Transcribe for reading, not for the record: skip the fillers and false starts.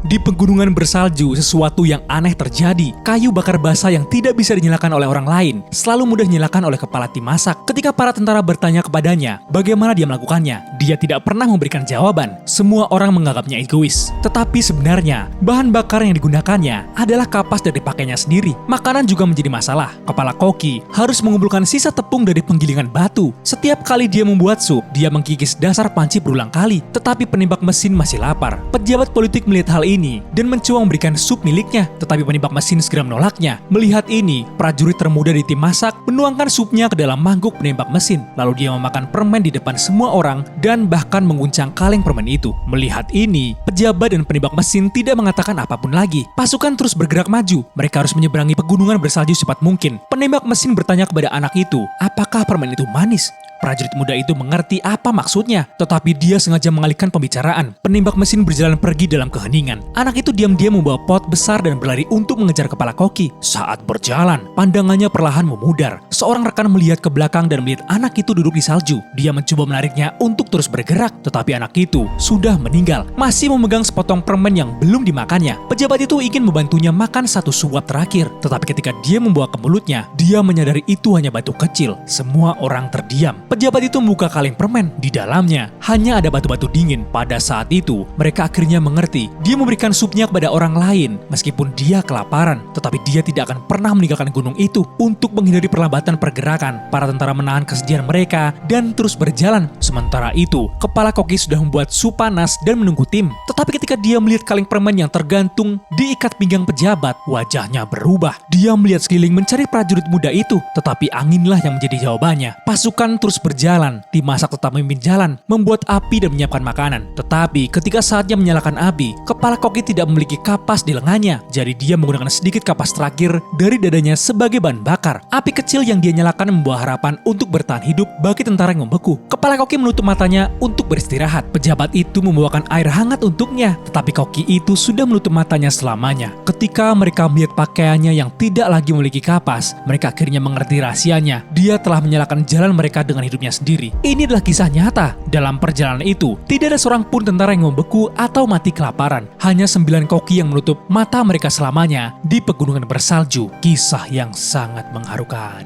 Di pegunungan bersalju, sesuatu yang aneh terjadi. Kayu bakar basah yang tidak bisa dinyalakan oleh orang lain selalu mudah dinyalakan oleh kepala tim masak. Ketika para tentara bertanya kepadanya bagaimana dia melakukannya, dia tidak pernah memberikan jawaban. Semua orang menganggapnya egois. Tetapi sebenarnya, bahan bakar yang digunakannya adalah kapas dari pakainya sendiri. Makanan juga menjadi masalah. Kepala koki harus mengumpulkan sisa tepung dari penggilingan batu. Setiap kali dia membuat sup, dia mengkikis dasar panci berulang kali. Tetapi penembak mesin masih lapar. Pejabat politik melihat hal ini dan mencoba memberikan sup miliknya. Tetapi penembak mesin segera menolaknya. Melihat ini, prajurit termuda di tim masak menuangkan supnya ke dalam mangkuk penembak mesin. Lalu dia memakan permen di depan semua orang dan bahkan mengguncang kaleng permen itu. Melihat ini, pejabat dan penembak mesin tidak mengatakan apapun lagi. Pasukan terus bergerak maju. Mereka harus menyeberangi pegunungan bersalju secepat mungkin. Penembak mesin bertanya kepada anak itu, apakah permen itu manis? Prajurit muda itu mengerti apa maksudnya, tetapi dia sengaja mengalihkan pembicaraan. Penembak mesin berjalan pergi dalam keheningan. Anak itu diam-diam membawa pot besar dan berlari untuk mengejar kepala koki. Saat berjalan, pandangannya perlahan memudar. Seorang rekan melihat ke belakang dan melihat anak itu duduk di salju. Dia mencoba menariknya untuk terus bergerak, tetapi anak itu sudah meninggal, masih memegang sepotong permen yang belum dimakannya. Pejabat itu ingin membantunya makan satu suap terakhir, tetapi ketika dia membawa ke mulutnya, dia menyadari itu hanya batu kecil. Semua orang terdiam. Pejabat itu membuka kaleng permen. Di dalamnya hanya ada batu-batu dingin. Pada saat itu, mereka akhirnya mengerti. Dia memberikan supnya kepada orang lain meskipun dia kelaparan. Tetapi dia tidak akan pernah meninggalkan gunung itu. Untuk menghindari perlambatan pergerakan, para tentara menahan kesedihan mereka dan terus berjalan. Sementara itu, kepala koki sudah membuat sup panas dan menunggu tim. Tetapi ketika dia melihat kaleng permen yang tergantung diikat pinggang pejabat, wajahnya berubah. Dia melihat sekeliling mencari prajurit muda itu. Tetapi anginlah yang menjadi jawabannya. Pasukan terus berjalan, tim masak tetap memimpin jalan, membuat api dan menyiapkan makanan. Tetapi ketika saatnya menyalakan api, kepala koki tidak memiliki kapas di lengannya. Jadi dia menggunakan sedikit kapas terakhir dari dadanya sebagai bahan bakar. Api kecil yang dia nyalakan membawa harapan untuk bertahan hidup bagi tentara yang membeku. Kepala koki menutup matanya untuk beristirahat. Pejabat itu membawakan air hangat untuknya, tetapi koki itu sudah menutup matanya selamanya. Ketika mereka melihat pakaiannya yang tidak lagi memiliki kapas, mereka akhirnya mengerti rahasianya. Dia telah menyalakan jalan mereka dengan hidupnya sendiri. Ini adalah kisah nyata. Dalam perjalanan itu, tidak ada seorang pun tentara yang membeku atau mati kelaparan. Hanya 9 koki yang menutup mata mereka selamanya di pegunungan bersalju. Kisah yang sangat mengharukan.